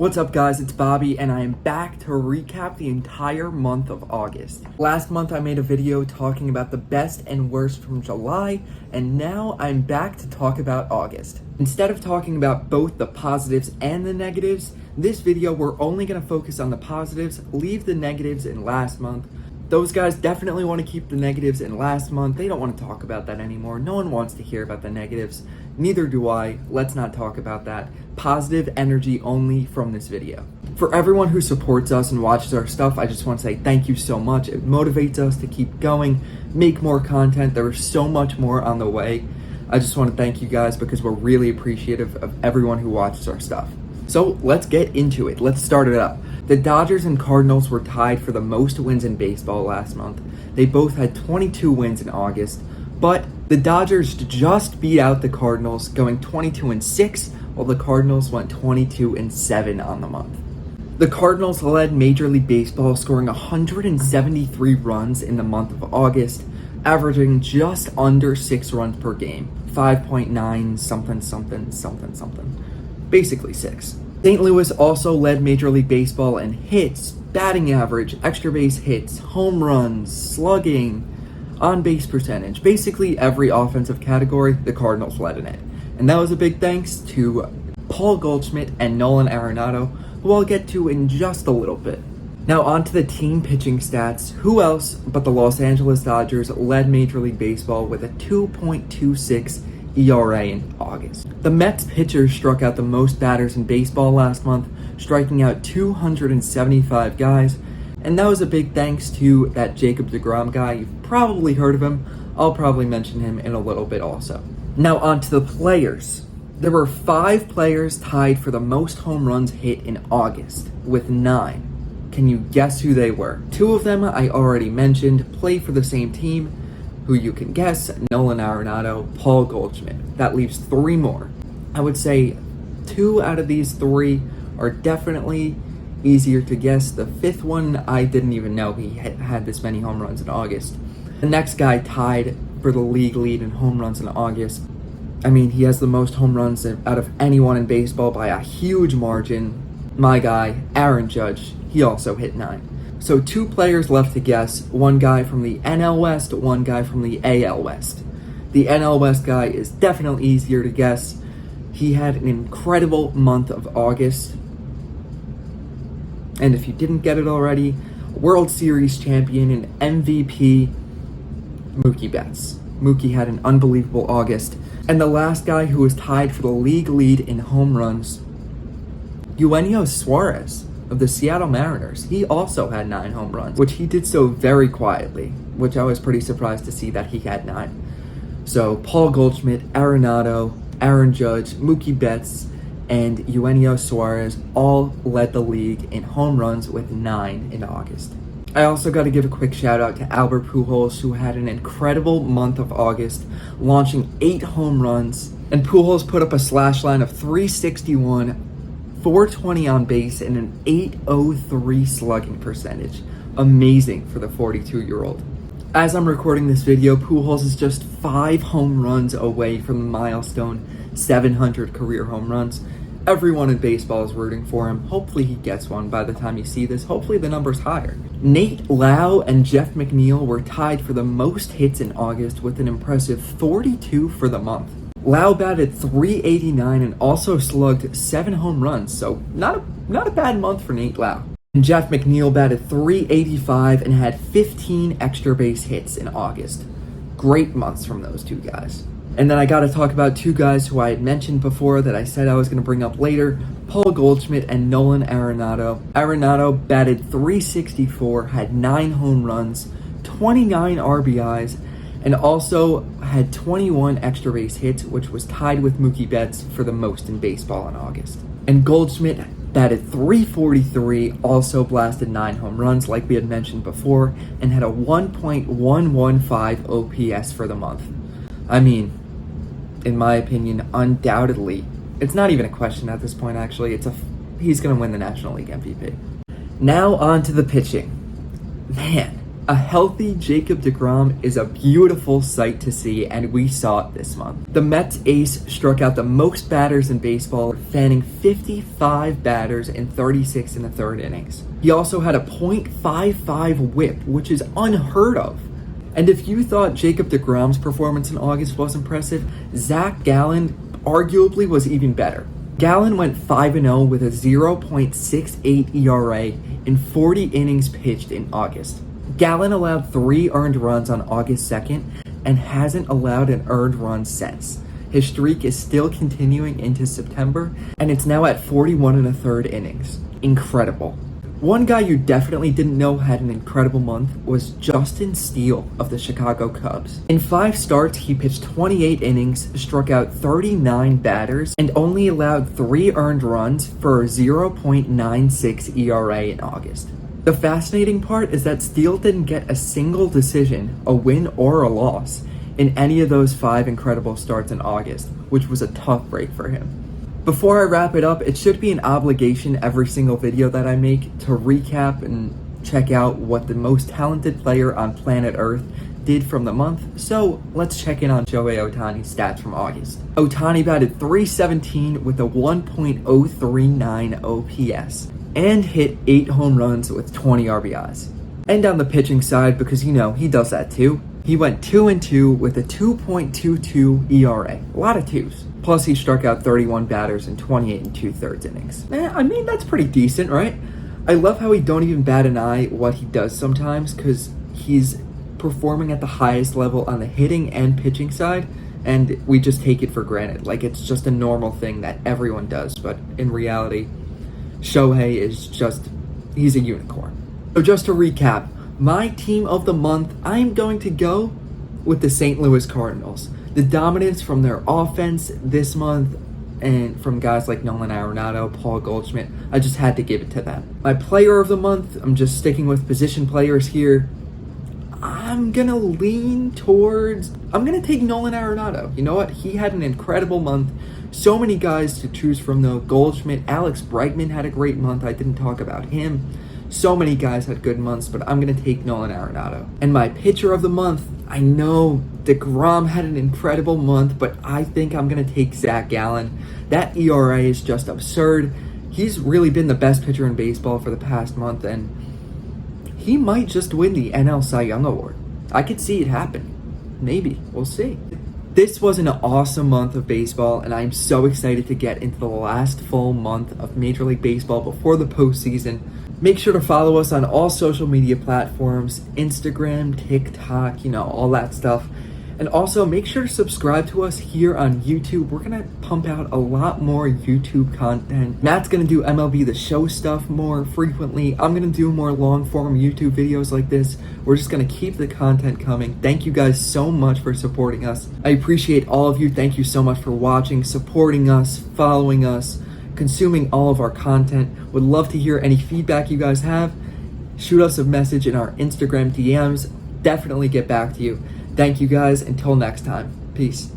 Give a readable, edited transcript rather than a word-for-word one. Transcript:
What's up guys, it's Bobby and I am back to recap the entire month of August. Last month I made a video talking about the best and worst from July, and now I'm back to talk about August. Instead of talking about both the positives and the negatives, this video we're only going to focus on the positives, leave the negatives in last month. Those guys definitely want to keep the negatives in last month. They don't want to talk about that anymore. No one wants to hear about the negatives. Neither do I. Let's not talk about that. Positive energy only from this video. For everyone who supports us and watches our stuff, I just want to say thank you so much. It motivates us to keep going, make more content. There is so much more on the way. I just want to thank you guys because we're really appreciative of everyone who watches our stuff. So let's get into it. Let's start it up. The Dodgers and Cardinals were tied for the most wins in baseball last month. They both had 22 wins in August, but the Dodgers just beat out the Cardinals, going 22-6, while the Cardinals went 22-7 on the month. The Cardinals led Major League Baseball, scoring 173 runs in the month of August, averaging just under 6 runs per game, 5.9 something, basically 6. St. Louis also led Major League Baseball in hits, batting average, extra base hits, home runs, slugging, on-base percentage. Basically every offensive category, the Cardinals led in it. And that was a big thanks to Paul Goldschmidt and Nolan Arenado, who I'll get to in just a little bit. Now on to the team pitching stats. Who else but the Los Angeles Dodgers led Major League Baseball with a 2.26 ERA in August. The Mets pitchers struck out the most batters in baseball last month, striking out 275 guys, and that was a big thanks to that Jacob deGrom guy. You've probably heard of him. I'll probably mention him in a little bit also. Now on to the players. There were 5 players tied for the most home runs hit in August, with 9. Can you guess who they were? 2 of them I already mentioned, play for the same team. Who you can guess, Nolan Arenado, Paul Goldschmidt. That leaves 3 more. I would say 2 out of these 3 are definitely easier to guess. The 5th one, I didn't even know he had this many home runs in August. The next guy tied for the league lead in home runs in August. I mean, he has the most home runs out of anyone in baseball by a huge margin. My guy, Aaron Judge, he also hit 9. So 2 players left to guess, 1 guy from the NL West, 1 guy from the AL West. The NL West guy is definitely easier to guess. He had an incredible month of August. And if you didn't get it already, World Series champion and MVP, Mookie Betts. Mookie had an unbelievable August. And the last guy who was tied for the league lead in home runs, Eugenio Suarez of the Seattle Mariners. He also had 9 home runs, which he did so very quietly, which I was pretty surprised to see that he had 9. So Paul Goldschmidt, Arenado, Aaron Judge, Mookie Betts, and Eugenio Suarez all led the league in home runs with 9 in August. I also got to give a quick shout out to Albert Pujols, who had an incredible month of August, launching 8 home runs, and Pujols put up a slash line of 361, 420 on base, and an 803 slugging percentage. Amazing for the 42-year-old. As I'm recording this video, Pujols is just 5 home runs away from the milestone 700 career home runs. Everyone in baseball is rooting for him. Hopefully he gets one by the time you see this. Hopefully the number's higher. Nate Lau and Jeff McNeil were tied for the most hits in August with an impressive 42 for the month. Lau batted .389 and also slugged 7 home runs, so not a bad month for Nate Lau. And Jeff McNeil batted .385 and had 15 extra base hits in August. Great months from those 2 guys. And then I gotta talk about 2 guys who I had mentioned before that I said I was gonna bring up later, Paul Goldschmidt and Nolan Arenado. Arenado batted .364, had 9 home runs, 29 RBIs, and also had 21 extra base hits, which was tied with Mookie Betts for the most in baseball in August. And Goldschmidt batted .343, also blasted 9 home runs like we had mentioned before, and had a 1.115 OPS for the month. I mean, in my opinion, undoubtedly, it's not even a question at this point actually, he's gonna win the National League MVP. Now on to the pitching. Man, A healthy Jacob deGrom is a beautiful sight to see, and we saw it this month. The Mets ace struck out the most batters in baseball, fanning 55 batters in 36 in the third innings. He also had a .55 whip, which is unheard of. And if you thought Jacob deGrom's performance in August was impressive, Zach Gallen arguably was even better. Gallen went 5-0 with a 0.68 ERA in 40 innings pitched in August. Gallen allowed 3 earned runs on August 2nd and hasn't allowed an earned run since. His streak is still continuing into September, and it's now at 41 and a third innings. Incredible. One guy you definitely didn't know had an incredible month was Justin Steele of the Chicago Cubs. In 5 starts, he pitched 28 innings, struck out 39 batters, and only allowed 3 earned runs for a 0.96 ERA in August. The fascinating part is that Steele didn't get a single decision, a win or a loss, in any of those 5 incredible starts in August, which was a tough break for him. Before I wrap it up, it should be an obligation every single video that I make to recap and check out what the most talented player on planet Earth did from the month, so let's check in on Shohei Ohtani's stats from August. Ohtani batted .317 with a 1.039 OPS and hit 8 home runs with 20 RBIs. And on the pitching side, because you know, he does that too, he went 2-2 with a 2.22 ERA. A lot of 2s. Plus, he struck out 31 batters in 28 2/3 innings. I mean, that's pretty decent, right? I love how he don't even bat an eye what he does sometimes, because he's performing at the highest level on the hitting and pitching side, and we just take it for granted. Like, it's just a normal thing that everyone does, but in reality, Shohei is he's a unicorn. So just to recap, my team of the month, I'm going to go with the St. Louis Cardinals. The dominance from their offense this month and from guys like Nolan Arenado, Paul Goldschmidt, I just had to give it to them. My player of the month, I'm just sticking with position players here. I'm going to take Nolan Arenado. You know what? He had an incredible month. So many guys to choose from though. Goldschmidt, Alex Bregman had a great month. I didn't talk about him. So many guys had good months, but I'm going to take Nolan Arenado. And my pitcher of the month, I know deGrom had an incredible month, but I think I'm going to take Zach Gallen. That ERA is just absurd. He's really been the best pitcher in baseball for the past month, and he might just win the NL Cy Young Award. I could see it happen. Maybe. We'll see. This was an awesome month of baseball, and I'm so excited to get into the last full month of Major League Baseball before the postseason. Make sure to follow us on all social media platforms, Instagram, TikTok, all that stuff. And also make sure to subscribe to us here on YouTube. We're going to pump out a lot more YouTube content. Matt's going to do MLB The Show stuff more frequently. I'm going to do more long form YouTube videos like this. We're just going to keep the content coming. Thank you guys so much for supporting us. I appreciate all of you. Thank you so much for watching, supporting us, following us, consuming all of our content. Would love to hear any feedback you guys have. Shoot us a message in our Instagram DMs. Definitely get back to you. Thank you guys. Until next time. Peace.